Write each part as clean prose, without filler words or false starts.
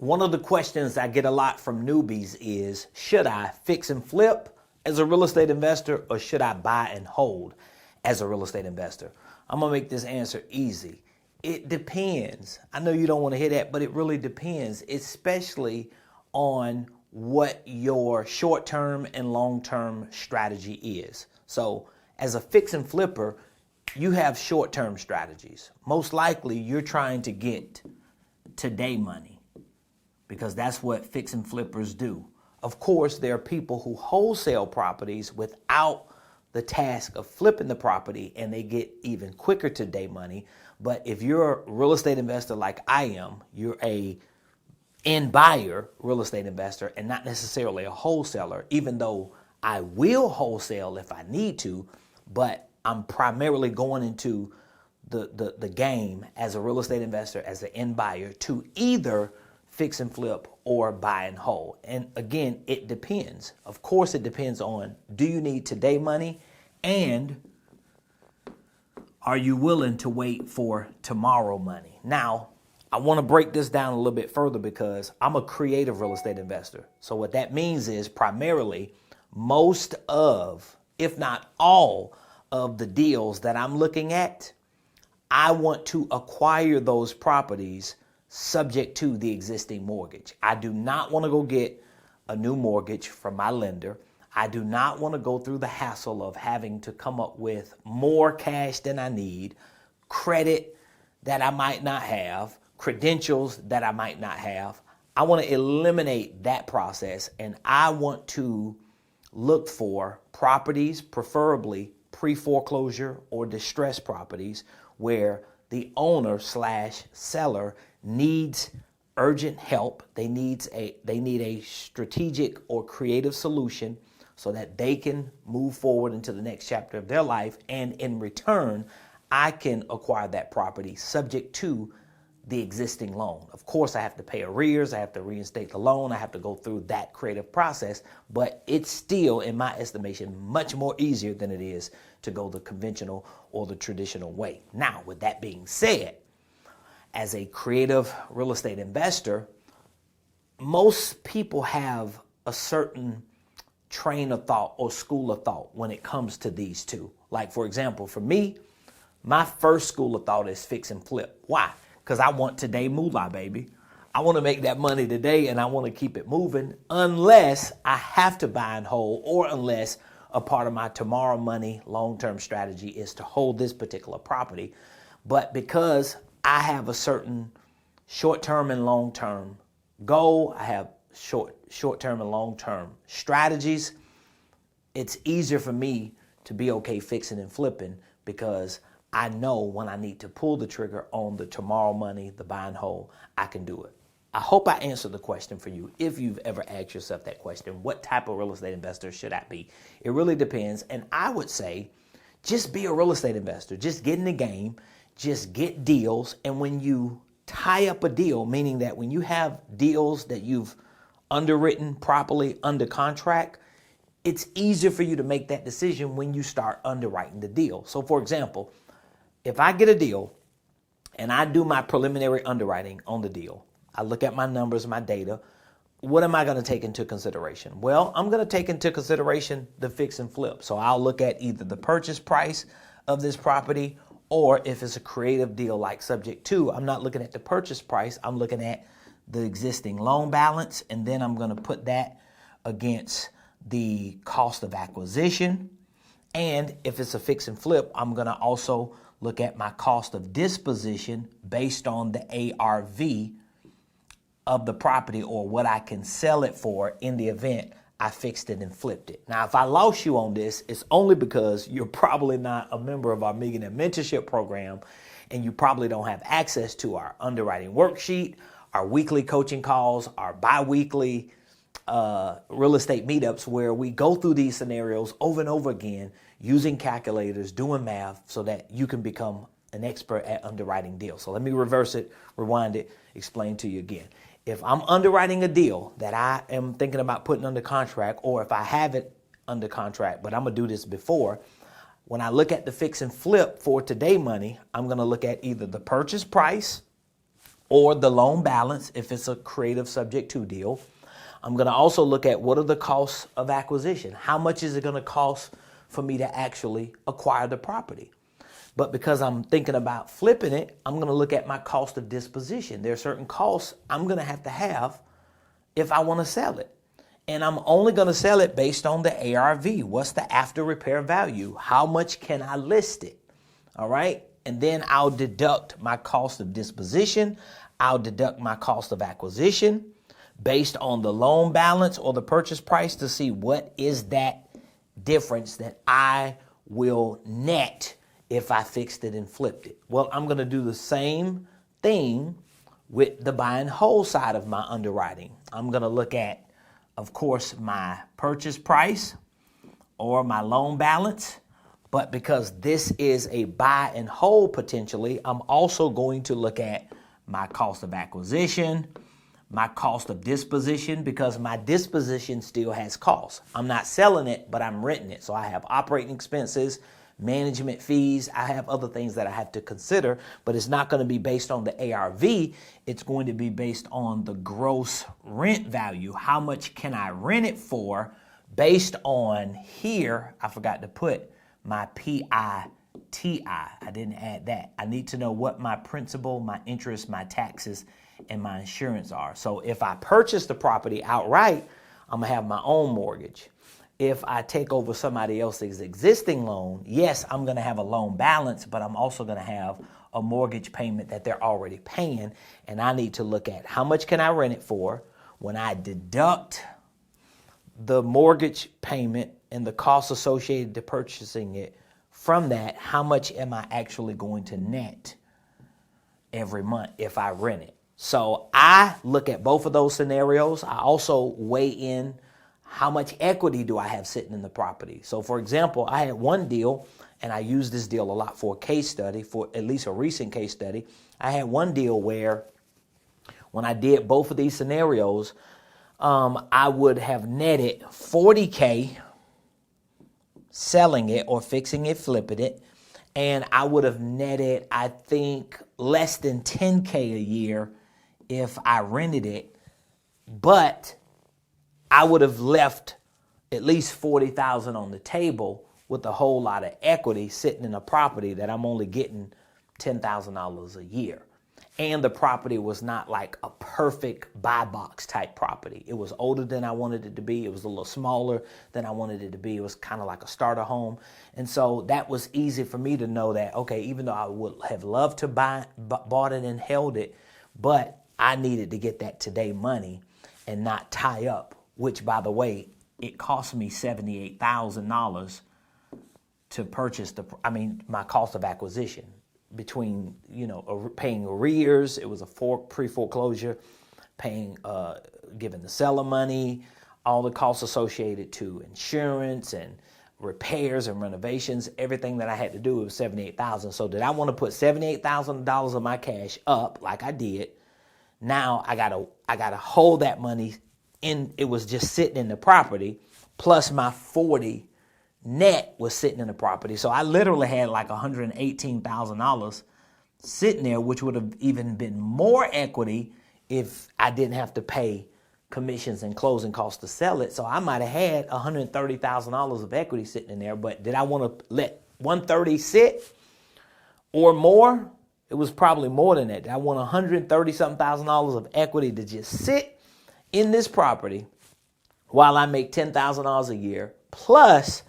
One of the questions I get a lot from newbies is, should I fix and flip as a real estate investor or should I buy and hold as a real estate investor? I'm going to make this answer easy. It depends. I know you don't want to hear that, but it really depends, especially on what your short-term and long-term strategy is. So as a fix and flipper, you have short-term strategies. Most likely you're trying to get today money, because that's what fix and flippers do. Of course, there are people who wholesale properties without the task of flipping the property and they get even quicker today money. But if you're a real estate investor like I am, you're a end buyer real estate investor and not necessarily a wholesaler, even though I will wholesale if I need to, but I'm primarily going into the game as a real estate investor, as an end buyer, to either fix and flip or buy and hold. And again, it depends. Of course, it depends on, do you need today money, and are you willing to wait for tomorrow money? Now, I want to break this down a little bit further because I'm a creative real estate investor. So what that means is primarily most of, if not all of the deals that I'm looking at, I want to acquire those properties subject to the existing mortgage. I do not want to go get a new mortgage from my lender. I do not want to go through the hassle of having to come up with more cash than I need, credit that I might not have, credentials that I might not have. I want to eliminate that process, and I want to look for properties, preferably pre-foreclosure or distressed properties, where the owner slash seller needs urgent help. They need a strategic or creative solution so that they can move forward into the next chapter of their life. And in return, I can acquire that property subject to the existing loan. Of course, I have to pay arrears. I have to reinstate the loan. I have to go through that creative process, but it's still, in my estimation, much more easier than it is to go the conventional or the traditional way. Now, with that being said, as a creative real estate investor, most people have a certain train of thought or school of thought when it comes to these two. Like, for example, for me, my first school of thought is fix and flip. Why? Because I want today moolah, baby. I want to make that money today and I want to keep it moving unless I have to buy and hold, or unless a part of my tomorrow money long-term strategy is to hold this particular property. But because I have a certain short-term and long-term goal, I have short-term and long-term strategies, it's easier for me to be okay fixing and flipping, because I know when I need to pull the trigger on the tomorrow money, the buy and hold, I can do it. I hope I answered the question for you. If you've ever asked yourself that question, what type of real estate investor should I be? It really depends. And I would say, just be a real estate investor. Just get in the game. Just get deals. And when you tie up a deal, meaning that when you have deals that you've underwritten properly under contract, it's easier for you to make that decision when you start underwriting the deal. So for example, if I get a deal and I do my preliminary underwriting on the deal, I look at my numbers, my data, what am I going to take into consideration? Well, I'm going to take into consideration the fix and flip. So I'll look at either the purchase price of this property, or if it's a creative deal like subject to, I'm not looking at the purchase price. I'm looking at the existing loan balance, and then I'm going to put that against the cost of acquisition. And if it's a fix and flip, I'm going to also look at my cost of disposition based on the ARV of the property, or what I can sell it for in the event I fixed it and flipped it. Now, if I lost you on this, it's only because you're probably not a member of our Millionaire Mentorship Program, and you probably don't have access to our underwriting worksheet, our weekly coaching calls, our bi-weekly real estate meetups, where we go through these scenarios over and over again using calculators, doing math, so that you can become an expert at underwriting deals. So let me reverse it, rewind it, explain to you again. If I'm underwriting a deal that I am thinking about putting under contract, or if I have it under contract, but I'm going to do this before, when I look at the fix and flip for today money, I'm going to look at either the purchase price or the loan balance if it's a creative subject to deal. I'm going to also look at what are the costs of acquisition. How much is it going to cost for me to actually acquire the property? But because I'm thinking about flipping it, I'm going to look at my cost of disposition. There are certain costs I'm going to have if I want to sell it. And I'm only going to sell it based on the ARV. What's the after repair value? How much can I list it? All right. And then I'll deduct my cost of disposition. I'll deduct my cost of acquisition based on the loan balance or the purchase price to see what is that difference that I will net if I fixed it and flipped it. Well, I'm going to do the same thing with the buy and hold side of my underwriting. I'm going to look at, of course, my purchase price or my loan balance. But because this is a buy and hold potentially, I'm also going to look at my cost of acquisition, my cost of disposition, because my disposition still has costs. I'm not selling it, but I'm renting it. So I have operating expenses, management fees. I have other things that I have to consider, but it's not going to be based on the ARV. It's going to be based on the gross rent value. How much can I rent it for based on here? I forgot to put my PITI. I didn't add that. I need to know what my principal, my interest, my taxes, and my insurance are. So if I purchase the property outright, I'm gonna have my own mortgage. If I take over somebody else's existing loan, yes, I'm gonna have a loan balance, but I'm also gonna have a mortgage payment that they're already paying. And I need to look at how much can I rent it for. When I deduct the mortgage payment and the costs associated to purchasing it from that, how much am I actually going to net every month if I rent it? So I look at both of those scenarios. I also weigh in how much equity do I have sitting in the property. So for example, I had one deal, and I use this deal a lot for a case study, for at least a recent case study. I had one deal where when I did both of these scenarios, I would have netted $40K selling it or fixing it, flipping it. And I would have netted, I think, less than $10K a year if I rented it. But I would have left at least $40,000 on the table with a whole lot of equity sitting in a property that I'm only getting $10,000 a year. And the property was not like a perfect buy box type property. It was older than I wanted it to be. It was a little smaller than I wanted it to be. It was kind of like a starter home. And so that was easy for me to know that, okay, even though I would have loved to bought it and held it, but I needed to get that today money and not tie up, which, by the way, it cost me $78,000 to purchase my cost of acquisition. Between, paying arrears, it was a pre-foreclosure, giving the seller money, all the costs associated to insurance and repairs and renovations, everything that I had to do was $78,000. So did I want to put $78,000 of my cash up like I did? Now I gotta hold that money in. It was just sitting in the property, plus my 40 net was sitting in the property. So I literally had like $118,000 sitting there, which would have even been more equity if I didn't have to pay commissions and closing costs to sell it. So I might have had $130,000 of equity sitting in there. But did I want to let 130 sit or more? It was probably more than that. I want $130,000 of equity to just sit in this property while I make $10,000 a year, plus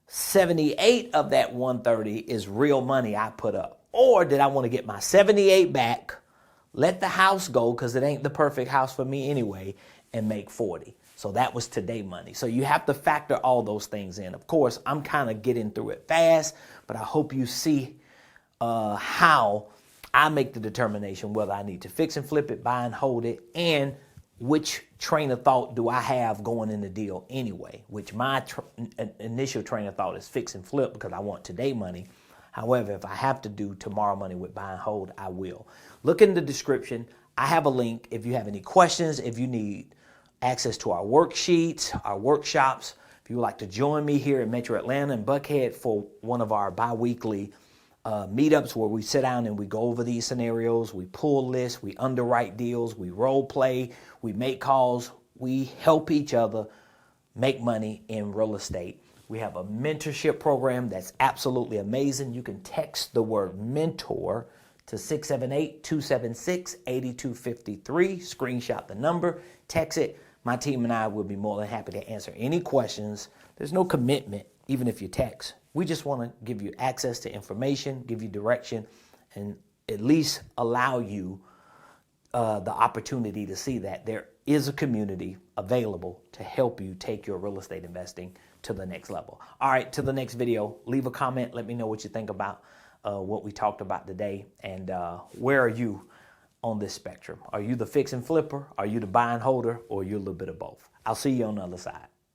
78 of that 130 is real money I put up. Or did I want to get my 78 back, let the house go because it ain't the perfect house for me anyway, and make 40? So that was today money. So you have to factor all those things in. Of course, I'm kind of getting through it fast, but I hope you see how I make the determination whether I need to fix and flip it, buy and hold it, and which train of thought do I have going in the deal anyway, which my initial train of thought is fix and flip because I want today money. However, if I have to do tomorrow money with buy and hold, I will. Look in the description. I have a link if you have any questions, if you need access to our worksheets, our workshops, if you would like to join me here in Metro Atlanta and Buckhead for one of our bi-weekly meetups where we sit down and we go over these scenarios, we pull lists, we underwrite deals, we role play, we make calls, we help each other make money in real estate. We have a mentorship program that's absolutely amazing. You can text the word mentor to 678-276-8253. Screenshot the number, text it. My team and I will be more than happy to answer any questions. There's no commitment, even if you text. We just want to give you access to information, give you direction, and at least allow you the opportunity to see that there is a community available to help you take your real estate investing to the next level. All right, to the next video. Leave a comment. Let me know what you think about what we talked about today, and where are you on this spectrum? Are you the fix and flipper? Are you the buy and holder? Or are you a little bit of both? I'll see you on the other side.